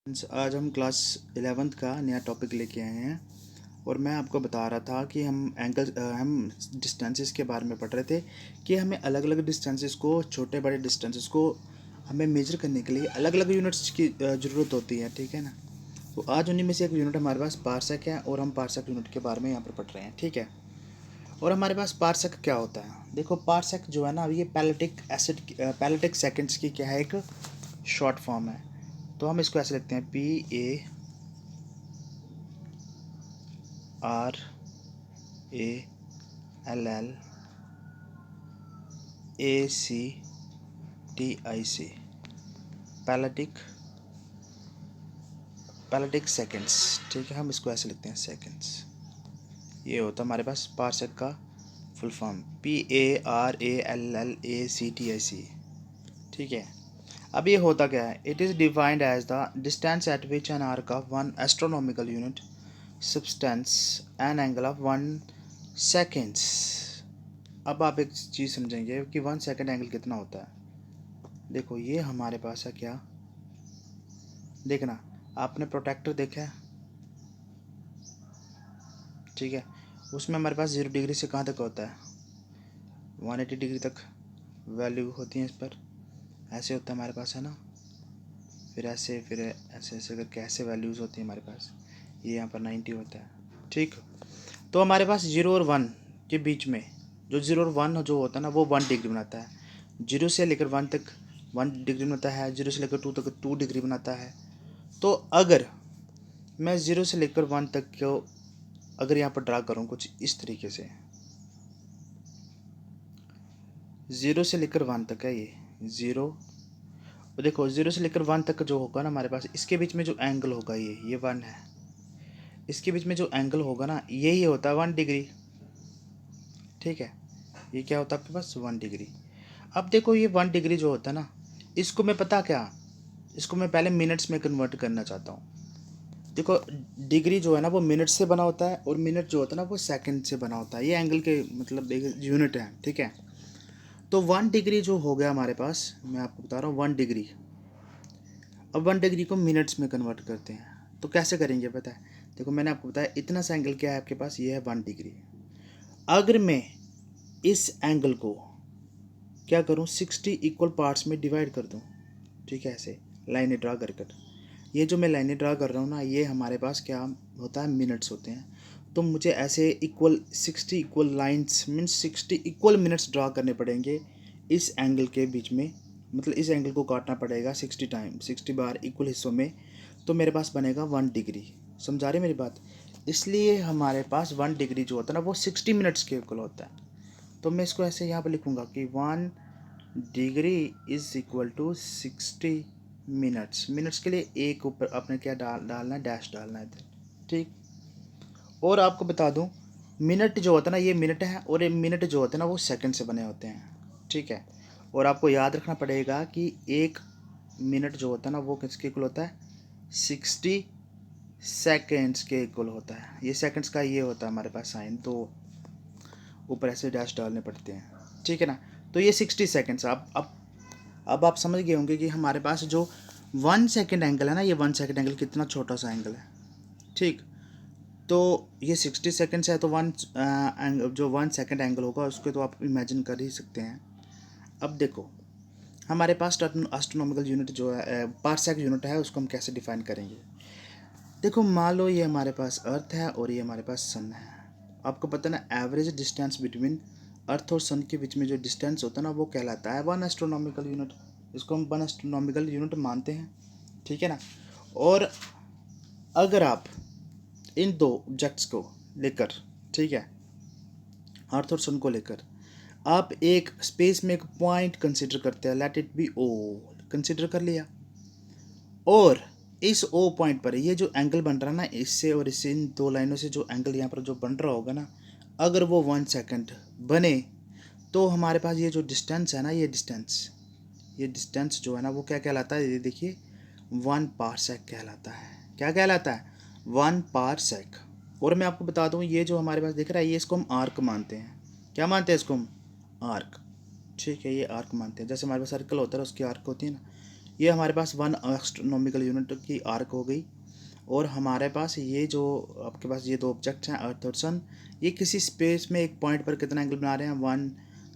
आज हम class 11th का नया टॉपिक लेके आए हैं और मैं आपको बता रहा था कि हम डिस्टेंसेस के बारे में पढ़ रहे थे कि हमें अलग अलग डिस्टेंसेस को छोटे बड़े डिस्टेंसेस को हमें मेजर करने के लिए अलग अलग यूनिट्स की ज़रूरत होती है, ठीक है ना। तो आज उन्हीं में से एक यूनिट हमारे पास पार्सक है और हम पार्सक यूनिट के बारे में यहाँ पर पढ़ रहे हैं, ठीक है। और हमारे पास पार्सक क्या होता है, देखो पार्सक जो है ना, ये पैलेटिक सेकेंड्स की क्या है, एक शॉर्ट फॉर्म है। तो हम इसको ऐसे लिखते हैं PARALLACTIC, पैलेटिक सेकेंड्स, ठीक है। हम इसको ऐसे लिखते हैं सेकेंड्स। ये होता है हमारे पास पार्सक का फुल फॉर्म PARALLACTIC, ठीक है। अब ये होता क्या है, it is defined as the distance at which an arc of one astronomical unit substance an angle of 1 seconds. अब आप एक चीज़ समझेंगे कि 1 सेकेंड एंगल कितना होता है। देखो ये हमारे पास है क्या, देखना, आपने प्रोटेक्टर देखा है, ठीक है। उसमें हमारे पास 0 डिग्री से कहाँ तक होता है, 180 डिग्री तक वैल्यू होती है इस पर, ऐसे होता है हमारे पास, है ना। फिर ऐसे ऐसे करके ऐसे वैल्यूज़ होती है हमारे पास, ये यहाँ पर 90 होता है, ठीक। तो हमारे पास 0 और 1 के बीच में जो 0 और 1 जो होता है ना, वो 1 डिग्री बनाता है। 0 से लेकर 1 तक 1 डिग्री बनाता है, 0 से लेकर 2 तक 2 डिग्री बनाता है। तो अगर मैं 0 से लेकर 1 तक को अगर यहाँ पर ड्रा करूँ कुछ इस तरीके से, 0 से लेकर 1 तक है ये 0, और देखो 0 से लेकर 1 तक जो होगा ना हमारे पास, इसके बीच में जो एंगल होगा ये 1 है, इसके बीच में जो एंगल होगा ना यही होता है 1 डिग्री, ठीक है। ये क्या होता है आपके पास 1 डिग्री। अब देखो ये 1 डिग्री जो होता है ना, इसको मैं पता क्या, इसको मैं पहले मिनट्स में कन्वर्ट करना चाहता हूँ। देखो डिग्री जो है ना वो मिनट से बना होता है और मिनट जो होता है ना वो सेकंड से बना होता है। ये एंगल के मतलब एक यूनिट है, ठीक है। तो 1 डिग्री जो हो गया हमारे पास, मैं आपको बता रहा हूँ 1 डिग्री। अब 1 डिग्री को मिनट्स में कन्वर्ट करते हैं, तो कैसे करेंगे पता है। देखो मैंने आपको बताया इतना सा एंगल क्या है आपके पास, ये है 1 डिग्री। अगर मैं इस एंगल को क्या करूँ, 60 इक्वल पार्ट्स में डिवाइड कर दूँ, ठीक है, ऐसे लाइनें ड्रा कर कर। ये जो मैं लाइनें ड्रा कर रहा हूँ ना, ये हमारे पास क्या होता है, मिनट्स होते हैं। तो मुझे ऐसे 60 equal lines means 60 equal minutes draw करने पड़ेंगे इस एंगल के बीच में। मतलब इस एंगल को काटना पड़ेगा 60 बार इक्वल हिस्सों में, तो मेरे पास बनेगा 1 डिग्री। समझा रहे मेरी बात। इसलिए हमारे पास 1 डिग्री जो होता है ना वो 60 मिनट्स के इक्वल होता है। तो मैं इसको ऐसे यहाँ पर लिखूँगा कि 1 degree is equal to 60 minutes. Minutes के लिए एक ऊपर अपने क्या डालना है, डैश डालना है इधर, ठीक। और आपको बता दूं, मिनट जो होता है ना ये मिनट है, और ये मिनट जो होते हैं ना वो सेकंड से बने होते हैं, ठीक है। और आपको याद रखना पड़ेगा कि 1 मिनट जो होता है ना वो किसके इक्वल होता है, 60 सेकेंड्स के इक्वल होता है। ये सेकंड्स का ये होता है हमारे पास साइन, तो ऊपर ऐसे डैश डालने पड़ते हैं, ठीक है ना। तो ये 60 सेकेंड्स। अब आप समझ गए होंगे कि हमारे पास जो 1 सेकेंड एंगल है ना, ये 1 सेकेंड एंगल कितना छोटा सा एंगल है, ठीक। तो ये 60 सेकेंड्स है, तो जो 1 सेकेंड एंगल होगा उसके तो आप इमेजिन कर ही सकते हैं। अब देखो हमारे पास एस्ट्रोनॉमिकल यूनिट जो है, पार्सेक यूनिट है, उसको हम कैसे डिफाइन करेंगे। देखो मान लो ये हमारे पास अर्थ है और ये हमारे पास सन है। आपको पता है ना, एवरेज डिस्टेंस बिटवीन अर्थ और सन के बीच में जो डिस्टेंस होता है ना वो कहलाता है 1 एस्ट्रोनॉमिकल यूनिट। इसको हम 1 एस्ट्रोनॉमिकल यूनिट मानते हैं, ठीक है ना। और अगर आप इन दो ऑब्जेक्ट्स को लेकर, ठीक है, अर्थ और सन को लेकर आप एक स्पेस में एक पॉइंट कंसिडर करते हैं, let it be O, consider कर लिया। और इस ओ पॉइंट पर ये जो एंगल बन रहा है ना, इससे और इससे, इन दो लाइनों से जो एंगल यहाँ पर जो बन रहा होगा ना, अगर वो 1 सेकेंड बने, तो हमारे पास ये जो डिस्टेंस है ना, ये डिस्टेंस जो है ना वो क्या कहलाता है, ये देखिए 1 पारसेक कहलाता है। क्या कहलाता है, 1 पारसेक। और मैं आपको बता दूं, ये जो हमारे पास दिख रहा है, ये इसको हम आर्क मानते हैं। क्या मानते हैं इसको हम, आर्क, ठीक है। ये आर्क मानते हैं, जैसे हमारे पास सर्कल होता है उसकी आर्क होती है ना, ये हमारे पास 1 एस्ट्रोनॉमिकल यूनिट की आर्क हो गई। और हमारे पास ये जो आपके पास ये दो ऑब्जेक्ट हैं अर्थ और सन, ये किसी स्पेस में एक पॉइंट पर कितना एंगल बना रहे हैं, 1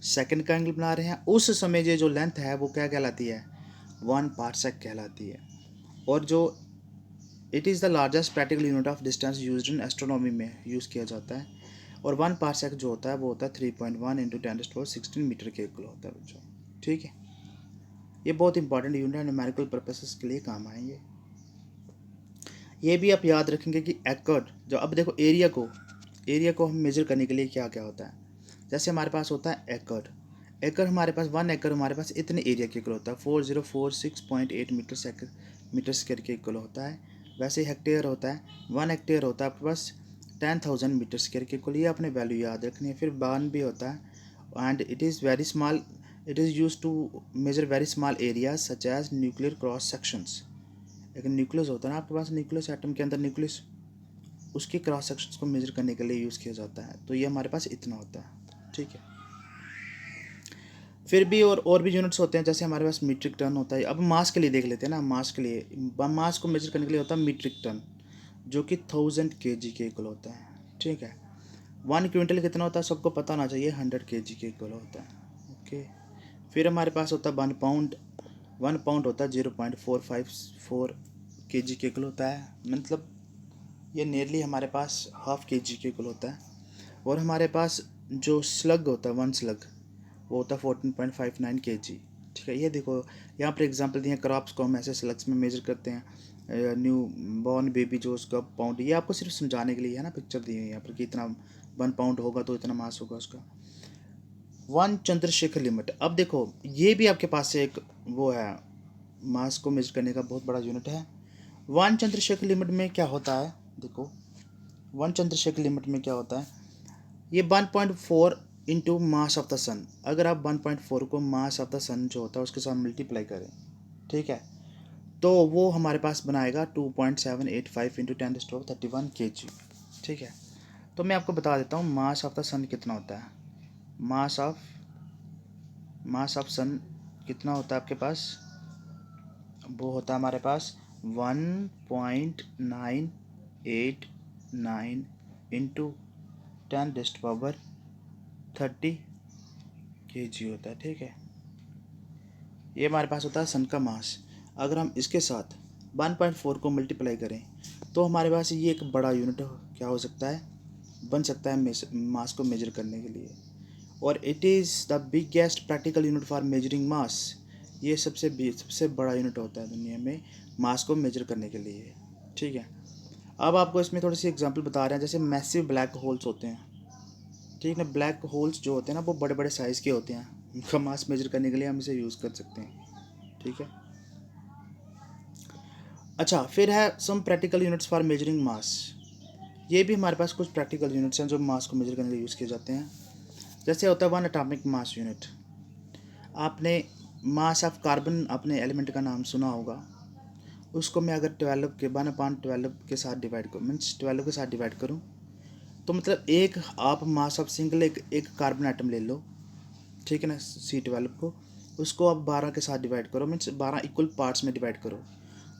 सेकंड का एंगल बना रहे हैं। उस समय ये जो लेंथ है वो क्या कहलाती है, 1 पार्सेक कहलाती है। और जो it is the largest practical unit of distance used in astronomy में यूज़ किया जाता है। और 1 पार्सेक जो होता है वो होता है 3.1 इंटू 10⁻16 मीटर के इक्वल होता है बच्चों। ठीक है, ये बहुत इंपॉर्टेंट यूनिट है, न्यूमेरिकल पर्पसेस के लिए काम आएंगे। ये भी आप याद रखेंगे कि एकड़, जो अब देखो एरिया को हम मेजर करने के लिए क्या क्या होता है, जैसे हमारे पास होता है एकड़। एकड़ हमारे पास 1 एकड़ हमारे पास इतने एरिया के इक्वल होता है, 4046.8 मीटर स्क्वायर के इक्वल होता है। वैसे हेक्टेयर होता है, 1 हेक्टेयर होता है आपके पास 10,000 मीटर स्क्वायर के इक्वल। ये अपने वैल्यू याद रखनी है। फिर बान भी होता है and it is very small, it is use to measure very small areas such as nuclear cross sections. एक न्यूक्लियस होता है ना आपके पास, न्यूक्लियस एटम के अंदर न्यूक्लियस, उसके क्रॉस सेक्शंस को मेजर करने के लिए यूज़ किया जाता है। तो ये हमारे पास इतना होता है। ठीक है, फिर भी और भी यूनिट्स होते हैं, जैसे हमारे पास मीट्रिक टन होता है। अब मास के लिए देख लेते हैं ना, मास के लिए, मास को मेजर करने के लिए होता है मीट्रिक टन, जो कि 1000 kg के इक्वल होता है। ठीक है, 1 क्विंटल कितना होता है सबको पता होना चाहिए, 100 kg के इक्वल होता है। ओके, फिर हमारे पास होता है 1 पाउंड। 1 पाउंड होता है 0.454 kg के इक्वल होता है, मतलब ये नियरली हमारे पास ½ kg के इक्वल होता है। और हमारे पास जो स्लग होता है 1 स्लग, वो होता है 14.59 kg। ठीक है, ये देखो यहाँ पर एग्जांपल दिए हैं, क्रॉप्स को हम ऐसे स्लग्स में मेजर करते हैं। न्यू बॉर्न बेबी जो उसका पाउंड, ये आपको सिर्फ समझाने के लिए है ना, पिक्चर दी हुई है यहाँ पर कि इतना 1 पाउंड होगा तो इतना मास होगा उसका। 1 चंद्रशेखर लिमिट, अब देखो ये भी आपके पास से एक वो है, मास को मेजर करने का बहुत बड़ा यूनिट है। 1 चंद्रशेखर लिमिट में क्या होता है, देखो 1 चंद्रशेखर लिमिट में क्या होता है, ये 1.4 इंटू मास ऑफ द सन। अगर आप 1.4 को मास ऑफ द सन जो होता है उसके साथ मल्टीप्लाई करें, ठीक है, तो वो हमारे पास बनाएगा 2.785 इंटू 10⁻31 kg। ठीक है, तो मैं आपको बता देता हूँ मास ऑफ द सन कितना होता है। मास ऑफ सन कितना होता है आपके पास, वो होता है हमारे पास 1.989 इंटू 10⁻30 kg होता है। ठीक है, ये हमारे पास होता है सन का मास। अगर हम इसके साथ 1.4 को मल्टीप्लाई करें तो हमारे पास ये एक बड़ा यूनिट क्या हो सकता है, बन सकता है मास को मेजर करने के लिए। और it is the biggest practical unit for measuring mass. ये सबसे बड़ा यूनिट होता है दुनिया में मास को मेजर करने के लिए। ठीक है, अब आपको इसमें थोड़ी सी एग्जांपल बता रहे हैं, जैसे मैसिव ब्लैक होल्स होते हैं। ठीक है ना, ब्लैक होल्स जो होते हैं ना वो बड़े बड़े साइज़ के होते हैं, उनका मास मेजर करने के लिए हम इसे यूज़ कर सकते हैं। ठीक है, अच्छा, फिर है some practical units for measuring mass. ये भी हमारे पास कुछ प्रैक्टिकल यूनिट्स हैं जो मास को मेजर करने के लिए यूज़ किए जाते हैं। जैसे होता है 1 एटॉमिक मास यूनिट। आपने मास ऑफ कार्बन अपने एलिमेंट का नाम सुना होगा, उसको मैं अगर 12 के 1/12 के साथ डिवाइड करूँ, मीन्स 12 के साथ डिवाइड करूँ, तो मतलब एक आप मास ऑफ सिंगल एक कार्बन आइटम ले लो, ठीक है ना, C12 को, उसको आप 12 के साथ डिवाइड करो, मीन्स 12 इक्वल पार्ट्स में डिवाइड करो,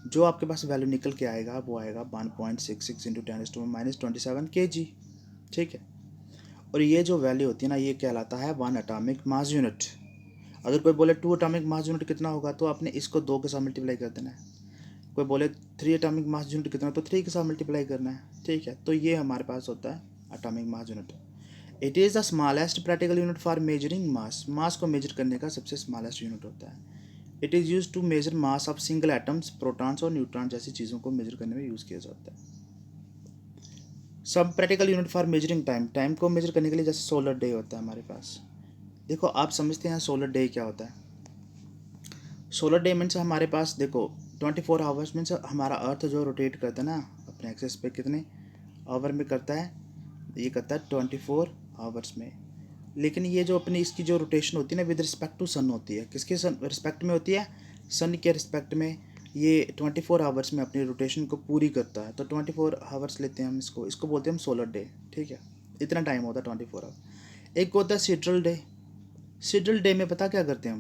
जो आपके पास वैल्यू निकल के आएगा वो आएगा 1.66 इंटू 10⁻27 kg। ठीक है, और ये जो वैल्यू होती है ना, ये कहलाता है 1 एटॉमिक मास यूनिट। अगर कोई बोले 2 एटॉमिक मास यूनिट कितना होगा, तो आपने इसको 2 के साथ मल्टीप्लाई कर देना है। कोई बोले 3 एटॉमिक मास यूनिट कितना, तो 3 के साथ मल्टीप्लाई करना है। ठीक है, तो ये हमारे पास होता है atomic mass unit. It is the smallest practical unit for measuring mass. Mass को मेजर करने का सबसे स्मॉलेस्ट यूनिट होता है। It is use to measure mass of single atoms, protons और न्यूट्रॉन जैसी चीज़ों को मेजर करने में यूज़ किया जाता है। सब practical unit for measuring time. Time को मेजर करने के लिए जैसे सोलर डे होता है हमारे पास। देखो आप समझते हैं सोलर डे क्या होता है। सोलर डे मीन्स हमारे पास देखो 24 आवर्स मीन्स हमारा अर्थ जो रोटेट करता है ना अपने एक्सेस पे कितने आवर में करता है, ये करता है 24 आवर्स में। लेकिन ये जो अपनी इसकी जो रोटेशन होती है ना विद रिस्पेक्ट टू सन होती है, किसके सन रिस्पेक्ट में होती है, सन के रिस्पेक्ट में। ये 24 आवर्स में अपनी रोटेशन को पूरी करता है, तो 24 आवर्स लेते हैं हम इसको बोलते हैं हम सोलर डे। ठीक है, इतना टाइम होता है 24 आवर। एक होता है सिड्रल डे। सिड्रल डे में पता क्या करते हैं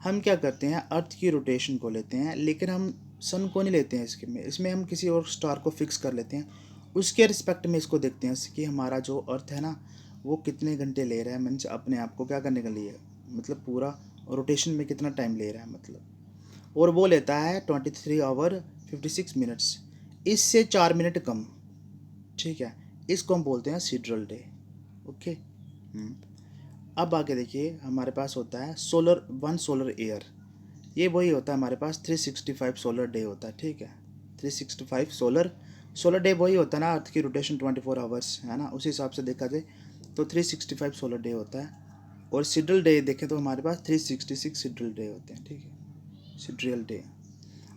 हम क्या करते हैं, अर्थ की रोटेशन को लेते हैं, लेकिन हम सन को नहीं लेते हैं इसमें हम किसी और स्टार को फिक्स कर लेते हैं, उसके रिस्पेक्ट में इसको देखते हैं कि हमारा जो अर्थ है ना वो कितने घंटे ले रहा है, मीन्स अपने आप को क्या करने के लिए, मतलब पूरा रोटेशन में कितना टाइम ले रहा है मतलब, और वो लेता है 23 आवर 56 मिनट्स, इससे 4 मिनट कम। ठीक है, इसको हम बोलते हैं सिड्रल डे। ओके। अब आगे देखिए, हमारे पास होता है सोलर ईयर। ये वही होता है हमारे पास 365 सोलर डे होता है। ठीक है, 365 सोलर डे वही होता है ना, अर्थ की रोटेशन 24 आवर्स है ना, उसी हिसाब से देखा जाए तो 365 सोलर डे होता है। और सिड्रल डे देखें तो हमारे पास 366 सिड्रल डे होते हैं। ठीक है, सिड्रियल डे।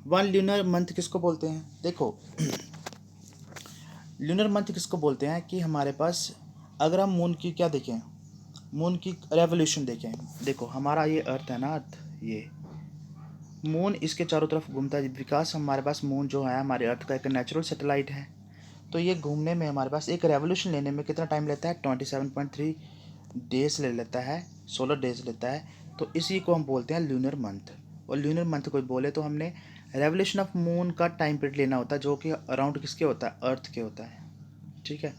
वन ल्यूनर मंथ किसको बोलते हैं, देखो ल्यूनर मंथ किसको बोलते हैं कि हमारे पास अगर हम मून की क्या देखें, मून की रेवोल्यूशन देखें, देखो हमारा ये अर्थ है ना, अर्थ ये मून इसके चारों तरफ घूमता है, विकास हमारे पास मून जो है हमारे अर्थ का एक नेचुरल सैटेलाइट है, तो ये घूमने में हमारे पास एक रेवोल्यूशन लेने में कितना टाइम लेता है, 27.3 डेज ले लेता है, सोलर डेज लेता है। तो इसी को हम बोलते हैं ल्यूनर मंथ। और ल्यूनर मंथ कोई बोले तो हमने रेवोल्यूशन ऑफ मून का टाइम पीरियड लेना होता है, जो कि अराउंड किसके होता है, अर्थ के होता है। ठीक है,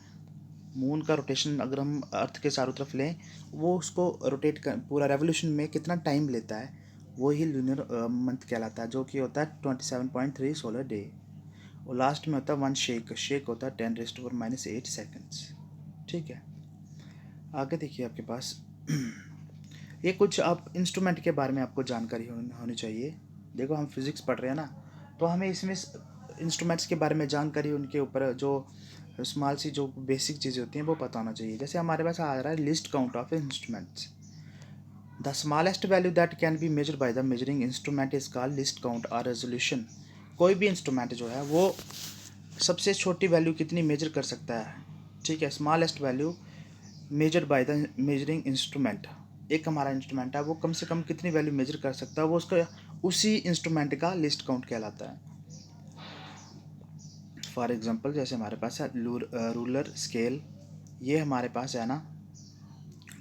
मून का रोटेशन अगर हम अर्थ के चारों तरफ लें, वो उसको रोटेट कर पूरा रेवोल्यूशन में कितना टाइम लेता है, वो ही लूनर मंथ कहलाता है, जो कि होता है 27.3 सोलर डे। और लास्ट में होता है वन शेक होता है 10⁻⁸ ठीक है। आगे देखिए आपके पास ये कुछ आप इंस्ट्रूमेंट के बारे में आपको जानकारी होनी चाहिए। देखो हम फिज़िक्स पढ़ रहे हैं ना, तो हमें इसमें इंस्ट्रूमेंट्स के बारे में जानकारी, उनके ऊपर जो स्मॉल सी जो बेसिक चीज़ें होती हैं वो पता होना चाहिए। जैसे हमारे पास आ रहा है list count of instruments. The smallest value that can be measure by the measuring instrument is called list count और रेजोल्यूशन। कोई भी इंस्ट्रूमेंट जो है वो सबसे छोटी वैल्यू कितनी मेजर कर सकता है। ठीक है, smallest value measure by the measuring instrument, एक हमारा इंस्ट्रूमेंट है वो कम से कम कितनी वैल्यू मेजर कर सकता है, वो उसका उसी इंस्ट्रूमेंट का लिस्ट काउंट कहलाता है। फॉर एग्जांपल जैसे हमारे पास है रूलर स्केल, ये हमारे पास है ना,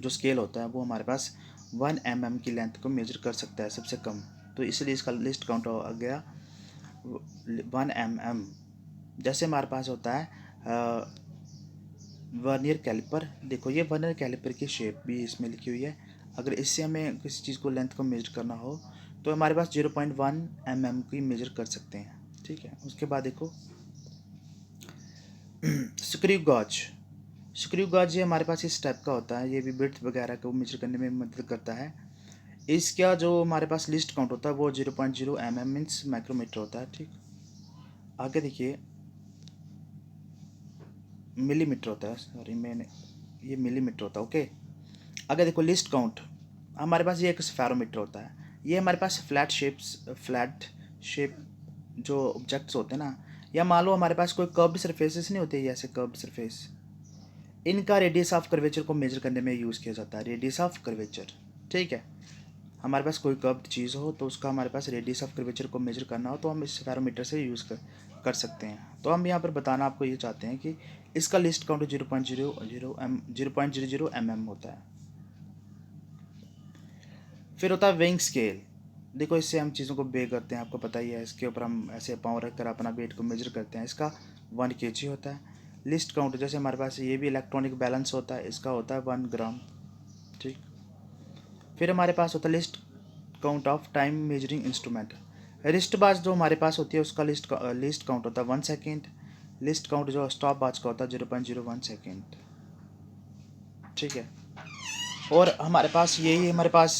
जो स्केल होता है वो हमारे पास 1 mm की लेंथ को मेजर कर सकता है सबसे कम, तो इसलिए इसका लिस्ट काउंट आ गया 1 mm। जैसे हमारे पास होता है वर्नियर कैलिपर, देखो ये वर्नियर कैलिपर की शेप भी इसमें लिखी हुई है। अगर इससे हमें किसी चीज़ को लेंथ को मेजर करना हो तो हमारे पास 0.1 mm की मेजर कर सकते हैं। ठीक है, उसके बाद देखो स्क्रू गॉज ये हमारे पास इस टाइप का होता है, ये भी ब्रेड्थ वगैरह को मेजर करने में मदद करता है। इसका जो हमारे पास लिस्ट काउंट होता है वो 0.0 mm मीन्स माइक्रोमीटर होता है। ठीक, आगे देखिए मिलीमीटर होता है, सॉरी मैंने ये मिलीमीटर होता है। ओके, आगे देखो लिस्ट काउंट, हमारे पास ये एक स्फेरोमीटर होता है। ये हमारे पास फ्लैट शेप जो ऑब्जेक्ट्स होते हैं ना, या मान लो हमारे पास कोई कर्व्ड सरफेसेस नहीं होते, ऐसे कर्व्ड सरफेस, इनका रेडियस ऑफ कर्वेचर को मेजर करने में यूज़ किया जाता है, रेडियस ऑफ कर्वेचर। ठीक है, हमारे पास कोई कर्व्ड चीज़ हो तो उसका हमारे पास रेडियस ऑफ कर्वेचर को मेजर करना हो तो हम इस स्फेरोमीटर से यूज़ कर सकते हैं। तो हम यहाँ पर बताना आपको ये चाहते हैं कि इसका लिस्ट काउंट 0.00 mm होता है। फिर होता है वेइंग स्केल, देखो इससे हम चीज़ों को वे करते हैं, आपको पता ही है, इसके ऊपर हम ऐसे पाँव रख कर अपना वेट को मेजर करते हैं। इसका 1 kg होता है। लिस्ट काउंट जैसे हमारे पास ये भी इलेक्ट्रॉनिक बैलेंस होता है, इसका होता है 1 ग्राम। ठीक, फिर हमारे पास होता है list count of time measuring instrument. Wrist watch जो हमारे पास होती है उसका लिस्ट काउंट होता है 1 सेकेंड। लिस्ट काउंट जो स्टॉप वॉच का होता है 0.01 सेकेंड। ठीक है, और हमारे पास यही हमारे पास